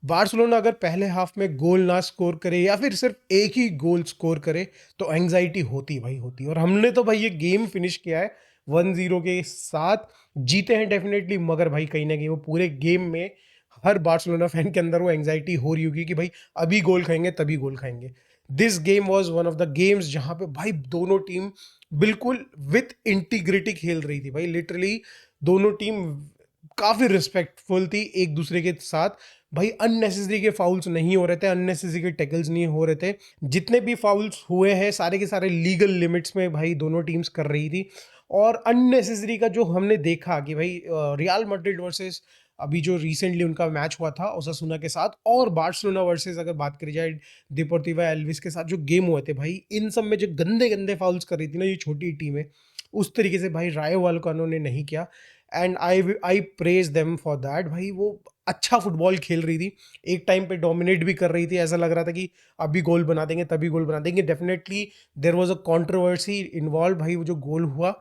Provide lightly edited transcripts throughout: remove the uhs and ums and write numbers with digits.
Barcelona अगर पहले half में गोल ना स्कोर करे या फिर सिर्फ एक ही गोल स्कोर करे तो एंग्जाइटी होती भाई होती। और हमने तो भाई ये गेम फिनिश किया है 1-0 के साथ, जीते हैं डेफिनेटली, मगर भाई कहीं ना कहीं वो पूरे गेम में हर बार्सिलोना फैन के अंदर वो एंग्जाइटी हो रही होगी कि भाई अभी गोल खाएंगे तभी गोल खाएंगे। This game was one of the games जहां पे भाई दोनों टीम बिल्कुल विथ इंटीग्रिटी खेल रही थी भाई, लिटरली दोनों टीम काफी रिस्पेक्टफुल थी एक दूसरे के साथ। भाई अननेसेसरी के फाउल्स नहीं हो रहे थे, अननेसेसरी के टैकल्स नहीं हो रहे थे, जितने भी फाउल्स हुए हैं सारे के सारे लीगल लिमिट्स में भाई दोनों टीम्स कर रही थी। और अननेसेसरी का जो हमने देखा कि भाई रियल मैड्रिड वर्सेस अभी जो रिसेंटली उनका मैच हुआ था ओसासुना के साथ, और बार्सिलोना वर्सेस अगर बात करी जाए डिपोर्टिवा एल्विस के साथ जो गेम हुए थे भाई, इन सब में जो गंदे गंदे फाउल्स कर रही थी ना ये छोटी टीम है, उस तरीके से भाई रायो वालकानो ने नहीं किया। And I praise them for that. भाई वो अच्छा फुटबॉल खेल रही थी, एक टाइम पे डोमिनेट भी कर रही थी, ऐसा लग रहा था कि अभी गोल बना देंगे तभी गोल बना देंगे। Definitely there was a controversy involve भाई वो जो गोल हुआ,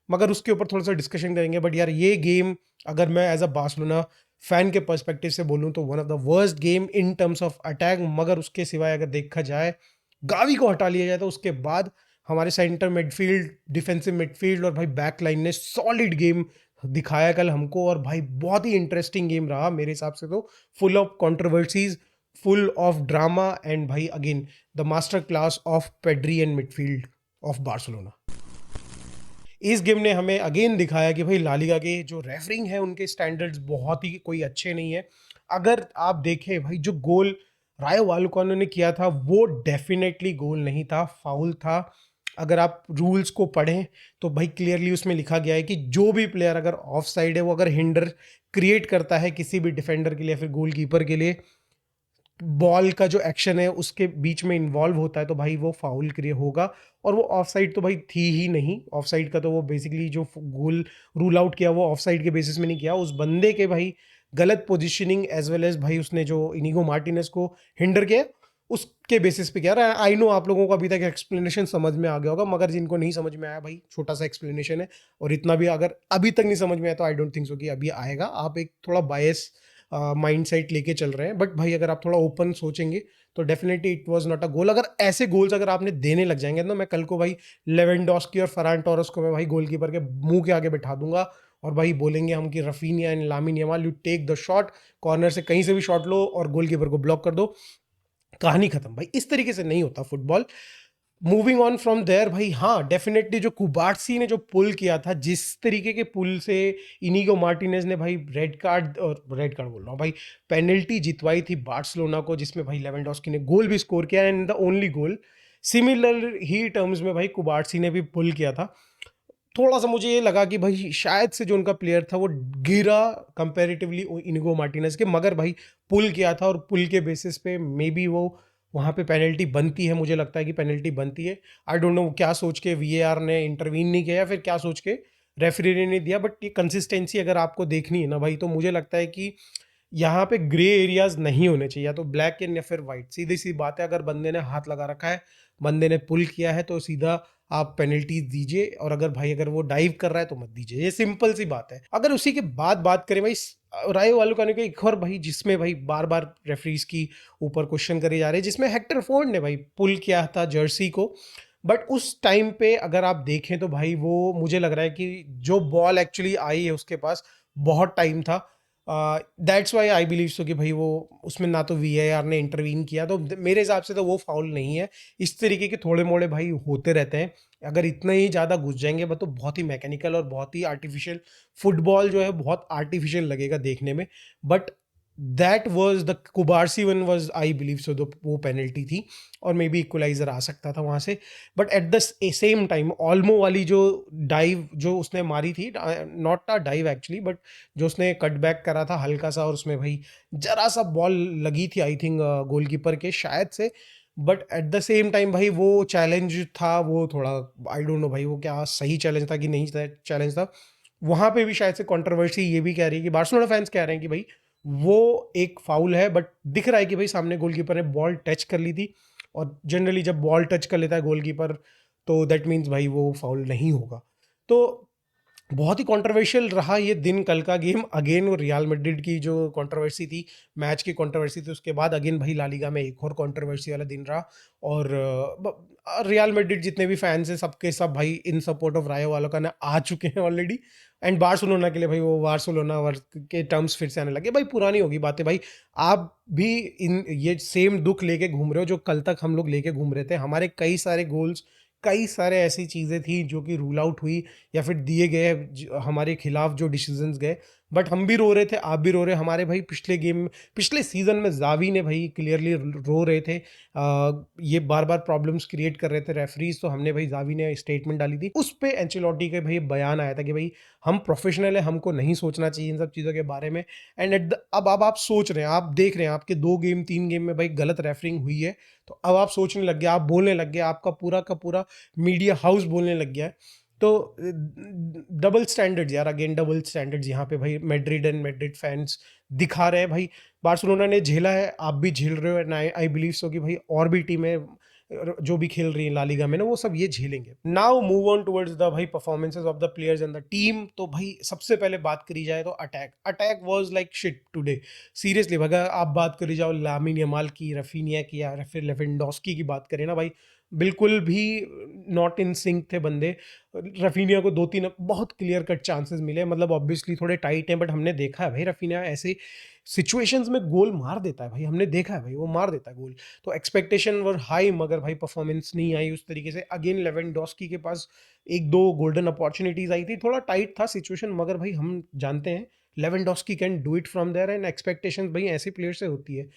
मगर उसके ऊपर थोड़ा सा डिस्कशन करेंगे। बट यार ये गेम अगर मैं एज अ बार्सिलोना फैन के पर्सपेक्टिव से बोलूं तो one of the worst game in terms of attack. मगर उसके सिवाय अगर देखा जाए, गावी को हटा लिया जाए, तो उसके बाद हमारे सेंटर मिडफील्ड, डिफेंसिव मिडफील्ड और भाई बैक लाइन ने सॉलिड गेम दिखाया कल हमको। और भाई बहुत ही इंटरेस्टिंग गेम रहा मेरे हिसाब से, तो full of controversies, full of drama, and भाई again the master class of Pedri and midfield of Barcelona. इस गेम ने हमें अगेन दिखाया कि भाई लालिगा के जो रेफरिंग है उनके स्टैंडर्ड्स बहुत ही कोई अच्छे नहीं है। अगर आप देखें भाई जो गोल रायो वालुकानो ने किया था वो डेफिनेटली गोल नहीं था, फाउल था। अगर आप रूल्स को पढ़ें तो भाई क्लियरली उसमें लिखा गया है कि जो भी प्लेयर अगर ऑफ साइड है, वो अगर हिंडर क्रिएट करता है किसी भी डिफेंडर के लिए या फिर गोलकीपर के लिए, बॉल का जो एक्शन है उसके बीच में इन्वॉल्व होता है, तो भाई वो फाउल क्रिएट होगा। और वो ऑफ साइड तो भाई थी ही नहीं, ऑफ साइड का तो वो बेसिकली जो गोल रूल आउट किया वो ऑफ साइड के बेसिस में नहीं किया, उस बंदे के भाई गलत पोजीशनिंग एज वेल एज भाई उसने जो इनिगो मार्टिनेज को हिंडर किया उसके बेसिस पे किया। आई नो आप लोगों को अभी तक एक्सप्लेनेशन समझ में आ गया होगा, मगर जिनको नहीं समझ में आया भाई छोटा सा एक्सप्लेनेशन है, और इतना भी अगर अभी तक नहीं समझ में आया तो आई डोंट थिंक सो कि अभी आएगा। आप एक थोड़ा बायस माइंड सेट लेके चल रहे हैं, बट भाई अगर आप थोड़ा ओपन सोचेंगे तो definitely it was not a goal. अगर ऐसे गोल्स अगर आपने देने लग जाएंगे तो मैं कल को भाई लेवेंडोस्की और फरान टोरस को मैं भाई गोलकीपर के मुंह के आगे बैठा दूंगा, और भाई बोलेंगे हम कि Raphinha and Lamine Yamal you take the shot, corner से कहीं से भी शॉट लो और गोलकीपर को ब्लॉक कर दो, कहानी खत्म। भाई इस तरीके से नहीं होता football. Moving on from there भाई, हाँ डेफिनेटली जो कुबार्सी ने जो पुल किया था, जिस तरीके के पुल से इनिगो मार्टिनेज ने भाई रेड कार्ड बोल रहा हूँ भाई, पेनल्टी जितवाई थी बार्सिलोना को, जिसमें भाई लेवेंडोस्की ने गोल भी स्कोर किया and the only goal. Similar he terms में भाई कुबार्सी ने भी पुल किया था। थोड़ा सा मुझे ये लगा कि भाई शायद से जो उनका प्लेयर था वो गिरा कंपैरेटिवली इनिगो मार्टिनेज के, मगर भाई पुल किया था और पुल के बेसिस पे मे बी वो वहाँ पे पेनल्टी बनती है, मुझे लगता है कि पेनल्टी बनती है। आई डोंट नो क्या सोच के वीएआर ने इंटरवीन नहीं किया या फिर क्या सोच के रेफरी ने नहीं दिया, बट ये कंसिस्टेंसी अगर आपको देखनी है ना भाई, तो मुझे लगता है कि यहाँ पे ग्रे एरियाज नहीं होने चाहिए, या तो ब्लैक एंड या फिर वाइट, सीधी सी बात है। अगर बंदे ने हाथ लगा रखा है, बंदे ने पुल किया है, तो सीधा आप पेनल्टीज दीजिए, और अगर भाई अगर वो डाइव कर रहा है तो मत दीजिए, ये सिंपल सी बात है। अगर उसी के बाद बात करें भाई रायो वालुकानो के एक और भाई जिसमें भाई बार बार रेफरीज की ऊपर क्वेश्चन करे जा रहे हैं, जिसमें हेक्टर फोर्ड ने भाई पुल किया था जर्सी को, बट उस टाइम पे अगर आप देखें तो भाई वो मुझे लग रहा है कि जो बॉल एक्चुअली आई है उसके पास बहुत टाइम था। That's why I believe so कि भाई वो उसमें ना तो वीएआर ने इंटरवीन किया, तो मेरे हिसाब से तो वो फाउल नहीं है। इस तरीके के थोड़े मोड़े भाई होते रहते हैं, अगर इतना ही ज़्यादा घुस जाएंगे तो बहुत ही मैकेनिकल और बहुत ही आर्टिफिशियल फुटबॉल जो है बहुत आर्टिफिशियल लगेगा देखने में। But that was the कुबारसी one was I believe so वो पेनल्टी थी, और मे बी इक्वलाइजर आ सकता था वहाँ से। But at the same time Olmo वाली जो डाइव जो उसने मारी थी, not a dive actually, but जो उसने कट बैक करा था हल्का सा, और उसमें भाई जरा सा बॉल लगी थी आई थिंक गोलकीपर के शायद से। But at the same time भाई वो चैलेंज था, वो थोड़ा आई डोंट नो भाई वो क्या सही चैलेंज था कि नहीं चैलेंज था। वहाँ पे भी शायद से कंट्रोवर्सी ये भी कह रही है कि बार्सिलोना फैंस कह रहे हैं कि भाई वो एक फाउल है, बट दिख रहा है कि भाई सामने गोलकीपर ने बॉल टच कर ली थी, और जनरली जब बॉल टच कर लेता है गोलकीपर तो दैट मीन्स भाई वो फाउल नहीं होगा। तो बहुत ही कंट्रोवर्शियल रहा ये दिन, कल का गेम अगेन वो रियल मैड्रिड की जो कंट्रोवर्सी थी, मैच की कंट्रोवर्सी थी, उसके बाद अगेन भाई ला लीगा में एक और कंट्रोवर्सी वाला दिन रहा। और रियल मैड्रिड जितने भी फैंस हैं सबके सब भाई इन सपोर्ट ऑफ रायो वालों का ना आ चुके हैं ऑलरेडी। एंड बार्सिलोना के लिए भाई वो बार्सिलोना के टर्म्स फिर से आने लगे। भाई पुरानी होगी बातें भाई, आप भी इन ये सेम दुख लेके घूम रहे हो जो कल तक हम लोग लेके घूम रहे थे। हमारे कई सारे गोल्स, कई सारे ऐसी चीज़ें थी जो कि रूल आउट हुई या फिर दिए गए हमारे खिलाफ जो डिसीजंस गए, बट हम भी रो रहे थे, आप भी रो रहे। हमारे भाई पिछले गेम, पिछले सीजन में जावी ने भाई क्लियरली रो रहे थे, ये बार बार प्रॉब्लम्स क्रिएट कर रहे थे रेफरीज, तो हमने भाई जावी ने स्टेटमेंट डाली थी, उस पे एंचेलोटी के भाई बयान आया था कि भाई हम प्रोफेशनल है, हमको नहीं सोचना चाहिए इन सब चीज़ों के बारे में। एंड अब आप सोच रहे हैं, आप देख रहे हैं आपके 2 गेम 3 गेम में भाई गलत रेफरिंग हुई है, तो अब आप सोचने लग गए, आप बोलने लग गए, आपका पूरा का पूरा मीडिया हाउस बोलने लग गया है। तो डबल स्टैंडर्ड्स यार, अगेन डबल स्टैंडर्ड्स यहाँ पे भाई मैड्रिड एंड मैड्रिड फैंस दिखा रहे हैं भाई। बार्सिलोना ने झेला है, आप भी झेल रहे हो, एंड आई बिलीव सो कि भाई और भी टीमें जो भी खेल रही हैं ला लीगा में ना, वो सब ये झेलेंगे। Now move on towards the भाई performances of the players and the team. तो भाई सबसे पहले बात करी जाए तो attack was like shit today, seriously. अगर आप बात करी जाओ लामिन यमाल की, रफीनिया की या फिर लेवेंडोस्की की बात करें ना भाई, बिल्कुल भी नॉट इन सिंक थे बंदे। रफीनिया को 2-3 बहुत क्लियर कट चांसेस मिले, मतलब ऑब्वियसली थोड़े टाइट हैं, बट हमने देखा है भाई रफीनिया ऐसे सिचुएशंस में गोल मार देता है भाई, हमने देखा है भाई वो मार देता है गोल। तो एक्सपेक्टेशन वर हाई, मगर भाई परफॉर्मेंस नहीं आई उस तरीके से। अगेन लेवेंडोस्की के पास 1-2 गोल्डन अपॉर्चुनिटीज आई थी, थोड़ा टाइट था सिचुएशन, मगर भाई हम जानते हैं Lewandowski can do it from there, and expectation भाई ऐसे प्लेयर से होती है।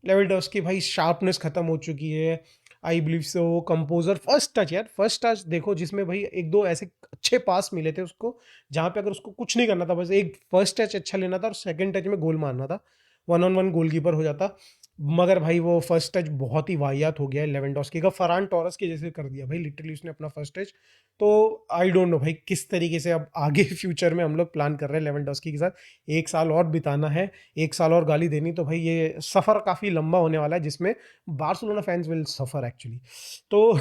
लेवेंडोस्की भाई शार्पनेस खत्म हो चुकी है, I believe so. Composer, first touch यार, फर्स्ट टच देखो जिसमें भाई 1-2 ऐसे अच्छे पास मिले थे उसको, जहाँ पे अगर उसको कुछ नहीं करना था, बस एक फर्स्ट टच अच्छा लेना था और सेकंड टच में गोल मारना था, 1-on-1 गोलकीपर हो जाता। मगर भाई वो फर्स्ट टच बहुत ही वाहियात हो गया है लेवेंडोस्की का, फरान टोरस के जैसे कर दिया भाई लिटरली उसने अपना फर्स्ट टच। तो आई डोंट नो भाई किस तरीके से अब आगे फ्यूचर में हम लोग प्लान कर रहे हैं लेवेंडोस्की के साथ। 1 साल और बिताना है, 1 साल और गाली देनी, तो भाई ये सफ़र काफ़ी लंबा होने वाला है, जिसमें Barcelona fans will suffer actually. तो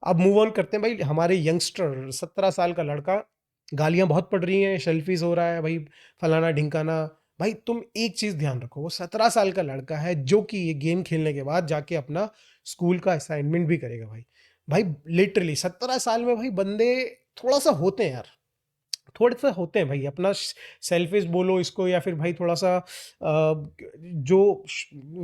अब मूव ऑन करते हैं भाई, हमारे यंगस्टर 17 साल का लड़का, गालियां बहुत पड़ रही हैं, सेल्फीज हो रहा है भाई, फलाना ढिंकाना। भाई तुम एक चीज ध्यान रखो, वो 17 साल का लड़का है जो कि ये गेम खेलने के बाद जाके अपना स्कूल का असाइनमेंट भी करेगा भाई। भाई लिटरली 17 साल में भाई बंदे थोड़ा सा होते हैं यार, थोड़े से होते हैं भाई, अपना सेल्फिश बोलो इसको या फिर भाई थोड़ा सा जो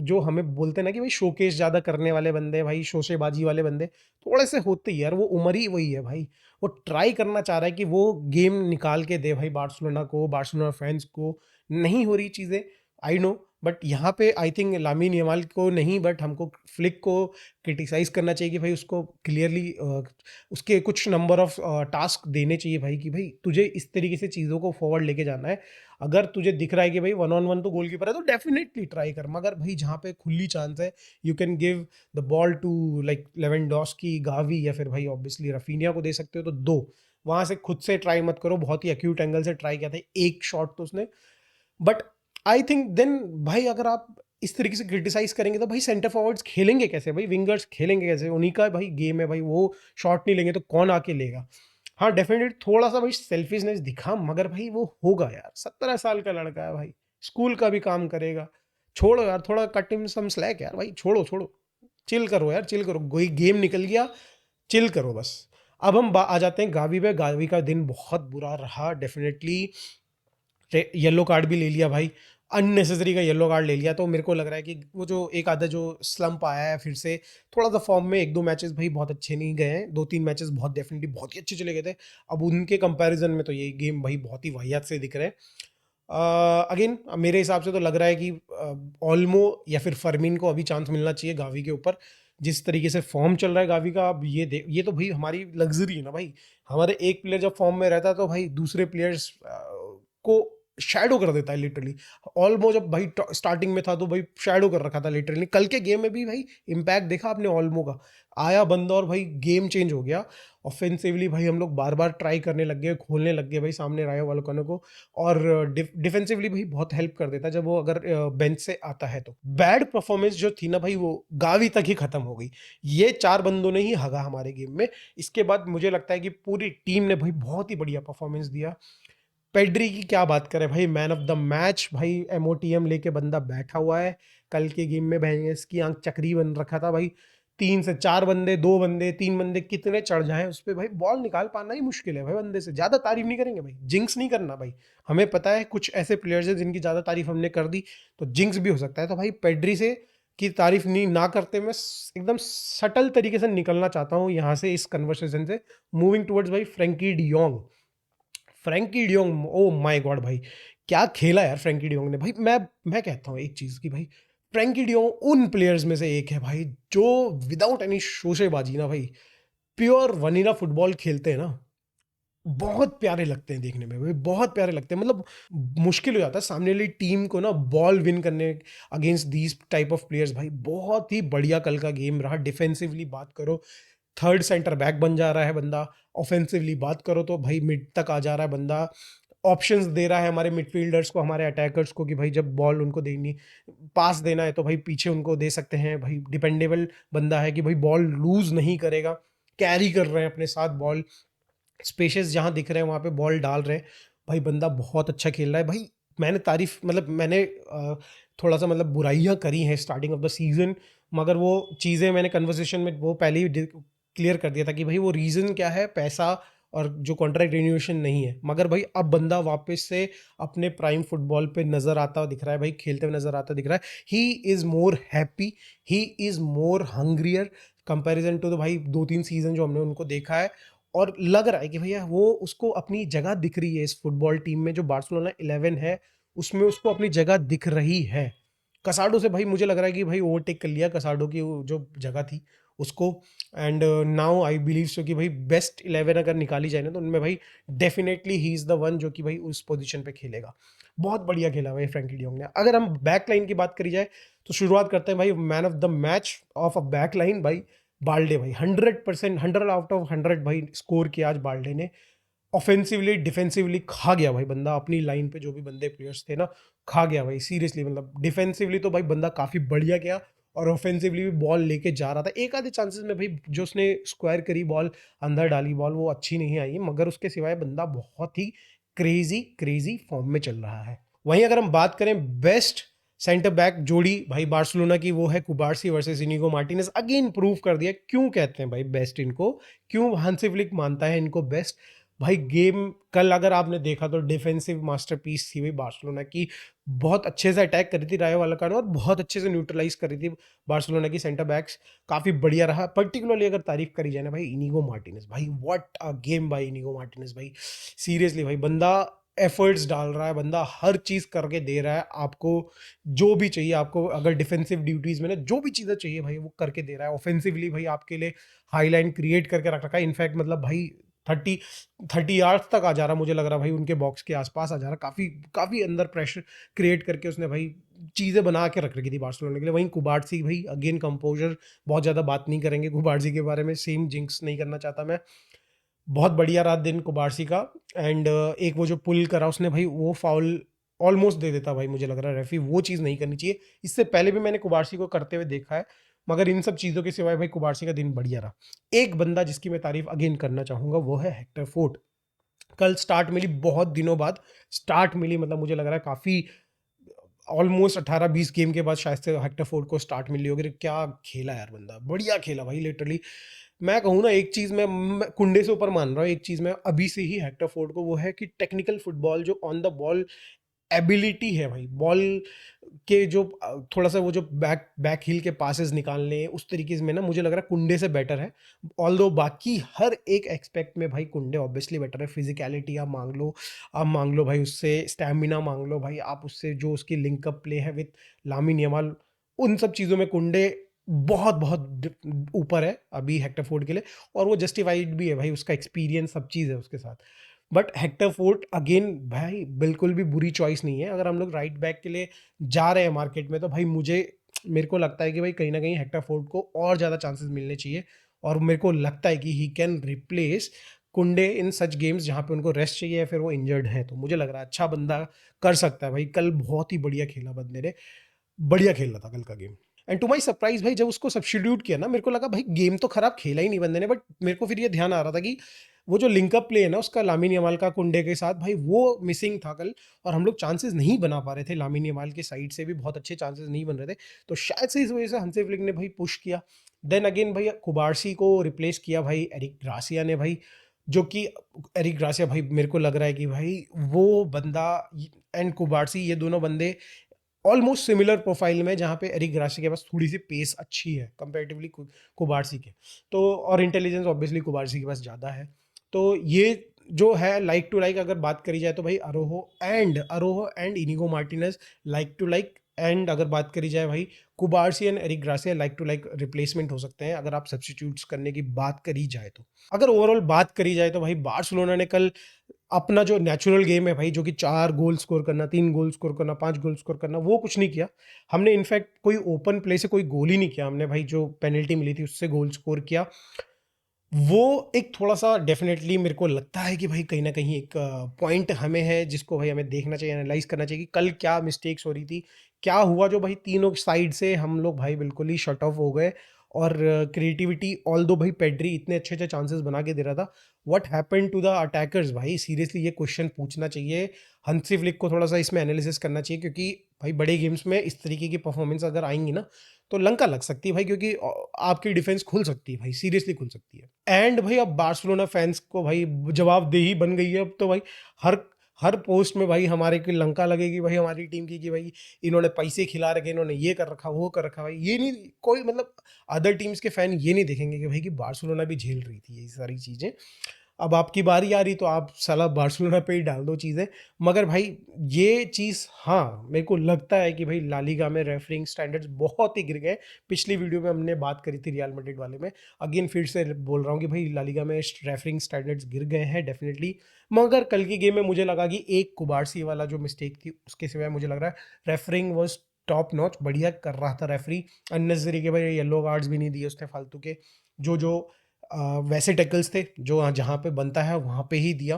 जो हमें बोलते हैं ना कि भाई शोकेस ज़्यादा करने वाले बंदे, भाई शोशेबाजी वाले बंदे थोड़े से होते ही यार। वो उम्र ही वही है भाई, वो ट्राई करना चाह रहा है कि वो गेम निकाल के दे भाई बार्सिलोना को, बार्सिलोना फैंस को। नहीं हो रही चीज़ें, आई नो, बट यहाँ पे आई थिंक लामिन यमाल को नहीं, बट हमको फ्लिक को क्रिटिसाइज करना चाहिए कि भाई उसको क्लियरली उसके कुछ नंबर ऑफ टास्क देने चाहिए भाई, कि भाई तुझे इस तरीके से चीज़ों को फॉरवर्ड लेके जाना है। अगर तुझे दिख रहा है कि भाई 1-on-1 तो गोलकीपर है, तो डेफिनेटली ट्राई कर, मगर भाई जहाँ पे खुली चांस है, you can give the ball to like Lewandowski, Gavi, या फिर भाई ऑब्वियसली रफीनिया को दे सकते हो तो दो। वहाँ से खुद से ट्राई मत करो, बहुत ही एक्यूट एंगल से ट्राई किया था एक शॉट तो उसने। बट आई थिंक देन भाई अगर आप इस तरीके से क्रिटिसाइज करेंगे तो भाई सेंटर फॉरवर्ड्स खेलेंगे कैसे भाई, विंगर्स खेलेंगे कैसे, उन्हीं का भाई गेम है भाई, वो शॉट नहीं लेंगे तो कौन आके लेगा। हाँ डेफिनेटली थोड़ा सा भाई सेल्फिशनेस दिखा, मगर भाई वो होगा यार, 17 साल का लड़का है भाई, स्कूल का भी काम करेगा। छोड़ो यार, थोड़ा कट हिम सम स्लैक यार भाई, छोड़ो छोड़ो, चिल करो यार, चिल करो, कोई गेम निकल गया, चिल करो बस। अब हम आ जाते हैं गावी पे। गावी का दिन बहुत बुरा रहा डेफिनेटली, येलो कार्ड भी ले लिया भाई, अननेसेसरी का येलो कार्ड ले लिया। तो मेरे को लग रहा है कि वो जो एक आधा जो स्लंप आया है फिर से, थोड़ा सा फॉर्म में 1-2 मैचेस भाई बहुत अच्छे नहीं गए हैं, 2-3 मैचेस बहुत डेफिनेटली बहुत ही अच्छे चले गए थे। अब उनके कंपैरिजन में तो ये गेम भाई बहुत ही वाहियात से दिख रहे हैं। अगेन मेरे हिसाब से तो लग रहा है कि ऑल्मो या फिर फर्मीन को अभी चांस मिलना चाहिए गावी के ऊपर, जिस तरीके से फॉर्म चल रहा है गावी का। अब ये तो भाई हमारी लग्जरी है ना भाई, हमारे एक प्लेयर जब फॉर्म में रहता है तो भाई दूसरे प्लेयर्स को शैडो कर देता है लिटरली। ऑल्मो जब भाई स्टार्टिंग में था तो भाई शैडो कर रखा था लिटरली। कल के गेम में भी भाई इम्पैक्ट देखा आपने ऑल्मो का, आया बंदा और भाई गेम चेंज हो गया। ऑफेंसिवली भाई हम लोग बार बार ट्राई करने लग गए, खोलने लग गए भाई सामने रायो वालों को। और डिफेंसिवली भाई बहुत हेल्प कर देता जब वो अगर बेंच से आता है तो। बैड परफॉर्मेंस जो थी ना भाई वो गावी तक ही खत्म हो गई। ये 4 बंदों ने ही हगा हमारे गेम में। इसके बाद मुझे लगता है कि पूरी टीम ने भाई बहुत ही बढ़िया परफॉर्मेंस दिया। पेड्री की क्या बात करें भाई, मैन ऑफ द मैच भाई, एमओटीएम लेके बंदा बैठा हुआ है। कल के गेम में भैंस की आंख चक्री बन रखा था भाई। 3 से 4 बंदे, 2 बंदे, 3 बंदे कितने चढ़ जाएं उस पे भाई, बॉल निकाल पाना ही मुश्किल है भाई बंदे से। ज्यादा तारीफ नहीं करेंगे भाई, जिंक्स नहीं करना भाई। हमें पता है कुछ ऐसे प्लेयर्स हैं जिनकी ज्यादा तारीफ हमने कर दी तो जिंक्स भी हो सकता है। तो भाई पेड्री से की तारीफ नहीं ना करते मैं एकदम सटल तरीके से निकलना चाहता हूँ यहाँ से इस कन्वर्सेशन से, मूविंग टुवर्ड्स भाई Frenkie de Jong. Frenkie de Jong, oh my God भाई, क्या खेला यार फ्रैंकी डियोंग ने भाई। मैं कहता हूँ एक चीज़ की भाई, फ्रैंकी डियोंग उन प्लेयर्स में से एक है भाई जो विदाउट एनी शोशेबाजी ना भाई प्योर वनीला फुटबॉल खेलते हैं ना, बहुत प्यारे लगते हैं देखने में भाई, बहुत प्यारे लगते हैं। मतलब मुश्किल हो जाता है सामने वाली टीम को ना बॉल विन करने against these type of players भाई। बहुत ही बढ़िया कल का गेम रहा। डिफेंसिवली बात करो, थर्ड सेंटर बैक बन जा रहा है बंदा। ऑफेंसिवली बात करो तो भाई मिड तक आ जा रहा है बंदा। ऑप्शंस दे रहा है हमारे मिडफील्डर्स को, हमारे अटैकर्स को कि भाई जब बॉल उनको देनी, पास देना है तो भाई पीछे उनको दे सकते हैं भाई। डिपेंडेबल बंदा है कि भाई बॉल लूज नहीं करेगा, कैरी कर रहे हैं अपने साथ बॉल, स्पेशेस जहाँ दिख रहे हैं वहाँ पे बॉल डाल रहे हैं भाई। बंदा बहुत अच्छा खेल रहा है भाई। मैंने तारीफ मतलब मैंने थोड़ा सा मतलब बुराइयाँ करी हैं स्टार्टिंग ऑफ द सीजन, मगर वो चीज़ें मैंने कन्वर्सेशन में वो पहले ही क्लियर कर दिया था कि भाई वो रीज़न क्या है, पैसा और जो कॉन्ट्रैक्ट रिन्यूएशन नहीं है। मगर भाई अब बंदा वापस से अपने प्राइम फुटबॉल पे नज़र आता हुआ दिख रहा है भाई, खेलते हुए नज़र आता दिख रहा है। He is more happy, he is more hungrier comparison to the भाई 2-3 सीजन जो हमने उनको देखा है। और लग रहा है कि भैया वो उसको अपनी जगह दिख रही है इस फुटबॉल टीम में, जो बार्सिलोना 11 है उसमें उसको अपनी जगह दिख रही है। कसाडो से भाई मुझे लग रहा है कि भाई ओवरटेक कर लिया कसाडो की वो जो जगह थी उसको। And now I believe so कि भाई बेस्ट 11 अगर निकाली जाए ना तो उनमें भाई definitely he is the one जो कि भाई उस पोजीशन पे खेलेगा। बहुत बढ़िया खेला भाई फ्रैंकी डियोंग ने। अगर हम बैक लाइन की बात करी जाए तो शुरुआत करते हैं भाई man of the match of a back line भाई, बाल्डे भाई। 100%, 100 आउट ऑफ 100 भाई स्कोर किया आज बाल्डे ने। ऑफेंसिवली डिफेंसिवली खा गया भाई बंदा, अपनी लाइन पे जो भी बंदे प्लेयर्स थे ना खा गया भाई सीरियसली। मतलब डिफेंसिवली तो भाई बंदा काफ़ी बढ़िया गया और ऑफेंसिवली भी बॉल लेके जा रहा था। एक आधे चांसेस में भाई जो उसने स्क्वायर करी बॉल, अंदर डाली बॉल, वो अच्छी नहीं आई, मगर उसके सिवाय बंदा बहुत ही क्रेजी क्रेजी फॉर्म में चल रहा है। वहीं अगर हम बात करें बेस्ट सेंटर बैक जोड़ी भाई बार्सिलोना की, वो है कुबार्सी versus Inigo Martinez. Again prove कर दिया क्यों कहते हैं भाई बेस्ट इनको, क्यों हांसी फ्लिक मानता है इनको बेस्ट। भाई गेम कल अगर आपने देखा तो डिफेंसिव मास्टरपीस थी भाई बार्सिलोना की। बहुत अच्छे से अटैक करी थी रायो वालेकानो और बहुत अच्छे से न्यूट्रलाइज करी थी बार्सिलोना की सेंटर बैक्स। काफ़ी बढ़िया रहा। पर्टिकुलरली अगर तारीफ करी जाए ना भाई इनिगो मार्टिनेज, भाई व्हाट अ गेम भाई इनिगो मार्टिनेज भाई। सीरियसली भाई बंदा एफर्ट्स डाल रहा है, बंदा हर चीज़ करके दे रहा है आपको। जो भी चाहिए आपको, अगर डिफेंसिव ड्यूटीज़ में ना जो भी चीज़ें चाहिए भाई वो करके दे रहा है। ऑफेंसिवली भाई आपके लिए हाई लाइन क्रिएट करके रख रखा है। इनफैक्ट मतलब भाई 30 30 यार्ड्स तक आ जा रहा, मुझे लग रहा भाई उनके बॉक्स के आसपास आ जा रहा। काफ़ी काफ़ी अंदर प्रेशर क्रिएट करके उसने भाई चीज़ें बना के रख रखी थी बार्सिलोना के लिए। वहीं कुबार्सी भाई अगेन कंपोजर, बहुत ज़्यादा बात नहीं करेंगे कुबार्सी के बारे में, सेम जिंक्स नहीं करना चाहता मैं। बहुत बढ़िया रहा दिन कुबार्सी का। एंड एक वो जो पुल करा उसने भाई, वो फाउल ऑलमोस्ट दे देता भाई, मुझे लग रहा है रेफरी वो चीज़ नहीं करनी चाहिए। इससे पहले भी मैंने कुबार्सी को करते हुए देखा है, मगर इन सब चीज़ों के सिवाय भाई कुबार्सी का दिन बढ़िया रहा। एक बंदा जिसकी मैं तारीफ अगेन करना चाहूँगा वो है हेक्टर फोर्ट। कल स्टार्ट मिली, बहुत दिनों बाद स्टार्ट मिली, मतलब मुझे लग रहा है काफ़ी ऑलमोस्ट 18-20 गेम के बाद शायद से हेक्टर फोर्ट को स्टार्ट मिली होगी। क्या खेला यार बंदा, बढ़िया खेला भाई लिटरली। मैं कहूँ ना एक चीज़ मैं कुंडे से ऊपर मान रहा हूँ, एक चीज़ मैं अभी से ही हेक्टर फोर्ड को, वो है कि टेक्निकल फुटबॉल जो ऑन द बॉल एबिलिटी है भाई, बॉल के जो थोड़ा सा वो जो बैक बैक हील के पासेस निकालने उस तरीके से में ना मुझे लग रहा है कुंडे से बेटर है। ऑल्दो बाकी हर एक एक्सपेक्ट में भाई कुंडे ऑब्वियसली बेटर है। फिजिकलिटी आप मांग लो भाई उससे, स्टैमिना मांग लो भाई आप उससे, जो उसकी लिंकअप प्ले है विथ लामिन यमाल, उन सब चीज़ों में कुंडे बहुत बहुत ऊपर है अभी हेक्टर फोर्ड के लिए। और वो जस्टिफाइड भी है भाई, उसका एक्सपीरियंस सब चीज़ है उसके साथ। बट हेक्टर फोर्ट अगेन भाई बिल्कुल भी बुरी चॉइस नहीं है। अगर हम लोग राइट बैक के लिए जा रहे हैं मार्केट में, तो भाई मेरे को लगता है कि भाई कहीं ना कहीं हेक्टर फोर्ट को और ज़्यादा चांसेस मिलने चाहिए। और मेरे को लगता है कि ही कैन रिप्लेस कुंडे इन सच गेम्स जहाँ पे उनको रेस्ट चाहिए या फिर वो इंजर्ड है। तो मुझे लग रहा है अच्छा बंदा कर सकता है भाई। कल बहुत ही बढ़िया खेला बंदे ने, बढ़िया खेल रहा था कल का game. And to my surprise भाई, जब उसको सब्स्टिट्यूट किया ना, मेरे को लगा भाई गेम तो खराब खेला ही नहीं बंदे ने, बट मेरे को फिर ये ध्यान आ रहा था कि वो जो लिंकअप प्ले है ना उसका लामिन यमाल का कुंडे के साथ, भाई वो मिसिंग था कल। और हम लोग चांसेस नहीं बना पा रहे थे, लामिन यमाल के साइड से भी बहुत अच्छे चांसेस नहीं बन रहे थे। तो शायद से इस वजह से हंसी फ्लिक ने भाई पुश किया। देन अगेन भाई कुबारसी को रिप्लेस किया भाई एरिक ग्रासिया ने भाई, जो कि एरिक ग्रासिया भाई मेरे को लग रहा है कि भाई वो बंदा एंड कुबारसी, ये दोनों बंदे ऑलमोस्ट सिमिलर प्रोफाइल में, जहाँ पे एरिक ग्रासी के पास थोड़ी सी पेस अच्छी है कंपेरेटिवली कुबारसी के। तो और इंटेलिजेंस ऑब्वियसली कुबारसी के पास ज़्यादा है। तो ये जो है लाइक टू लाइक अगर बात करी जाए तो भाई Araujo and Inigo Martinez like to like. And अगर बात करी जाए भाई Cubarsi and Eric Garcia like to like replacement हो सकते हैं अगर आप सब्स्टिट्यूट्स करने की बात करी जाए तो। अगर ओवरऑल बात करी जाए तो भाई बार्सिलोना ने कल अपना जो नेचुरल गेम है भाई, जो कि 4 गोल स्कोर करना, 3 गोल स्कोर करना, 5 गोल स्कोर करना, वो कुछ नहीं किया। हमने इनफैक्ट कोई ओपन प्ले से कोई गोल ही नहीं किया हमने भाई, जो पेनल्टी मिली थी उससे गोल स्कोर किया। वो एक थोड़ा-सा डेफ़िनेटली मेरे को लगता है कि भाई कहीं न कहीं एक पॉइंट हमें है, जिसको भाई हमें देखना चाहिए, एनालाइज़ करना चाहिए कि कल क्या मिस्टेक्स हो रही थी? क्या हुआ जो भाई तीनों साइड से हम लोग भाई बिल्कुल ही शट ऑफ हो गए। और क्रिएटिविटी ऑल्दो भाई पेड्री इतने अच्छे-अच्छे चांसेस बना के दे रहा था। What happened to the attackers भाई? सीरियसली ये क्वेश्चन पूछना चाहिए। हंसी फ्लिक को थोड़ा-सा इसमें एनालिसिस करना चाहिए, क्योंकि भाई बड़े गेम्स में इस तरीके की परफॉर्मेंस अगर आएँगी ना, तो लंका लग सकती है भाई, क्योंकि आपकी डिफेंस खुल सकती है भाई, सीरियसली खुल सकती है। एंड भाई अब बार्सिलोना फैंस को भाई जवाबदेही बन गई है अब तो भाई। हर हर पोस्ट में भाई हमारे की लंका लगेगी भाई हमारी टीम की, कि भाई इन्होंने पैसे खिला रखे, इन्होंने ये कर रखा, वो कर रखा। भाई ये नहीं, कोई मतलब अदर टीम्स के फैन ये नहीं देखेंगे कि भाई कि बार्सिलोना भी झेल रही थी ये सारी चीज़ें। अब आपकी बारी आ रही तो आप साला बार्सिलोना पे ही डाल दो चीज़ें। मगर भाई ये चीज़, हाँ, मेरे को लगता है कि भाई ला लीगा में रेफरिंग स्टैंडर्ड्स बहुत ही गिर गए। पिछली वीडियो में हमने बात करी थी रियल मैड्रिड वाले में। अगेन फिर से बोल रहा हूँ कि भाई ला लीगा में रेफरिंग स्टैंडर्ड्स गिर गए हैं डेफिनेटली। मगर कल की गेम में मुझे लगा कि एक कुबारसी वाला जो मिस्टेक थी उसके सिवाय मुझे लग रहा है रेफरिंग वाज टॉप नॉच, बढ़िया कर रहा था रेफरी। अननेसेसरी के भाई येलो कार्ड्स भी नहीं दिए उसने फालतू के। जो वैसे टैकल्स थे जो जहाँ पे बनता है वहाँ पे ही दिया।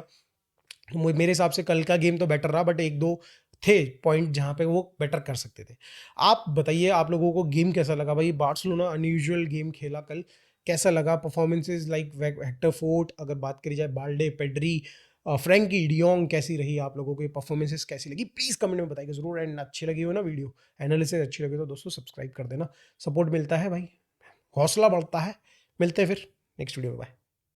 तो मेरे हिसाब से कल का गेम तो बेटर रहा, बट एक दो थे पॉइंट जहाँ पे वो बेटर कर सकते थे। आप बताइए आप लोगों को गेम कैसा लगा भाई? बार्सिलोना अनयूजुअल गेम खेला कल, कैसा लगा? परफॉर्मेंसेज लाइक हेक्टर फोर्ट, अगर बात करी जाए बाल्डे, पेड्री, फ्रैंकी डियोंग, कैसी रही आप लोगों को? परफॉर्मेंसेज कैसी लगी प्लीज़ कमेंट में बताइएगा ज़रूर। एंड अच्छी लगी हो ना वीडियो, एनालिसिस अच्छी लगी तो दोस्तों सब्सक्राइब कर देना। सपोर्ट मिलता है भाई, हौसला बढ़ता है। मिलते हैं फिर नेक्स्ट वीडियो में, बाय।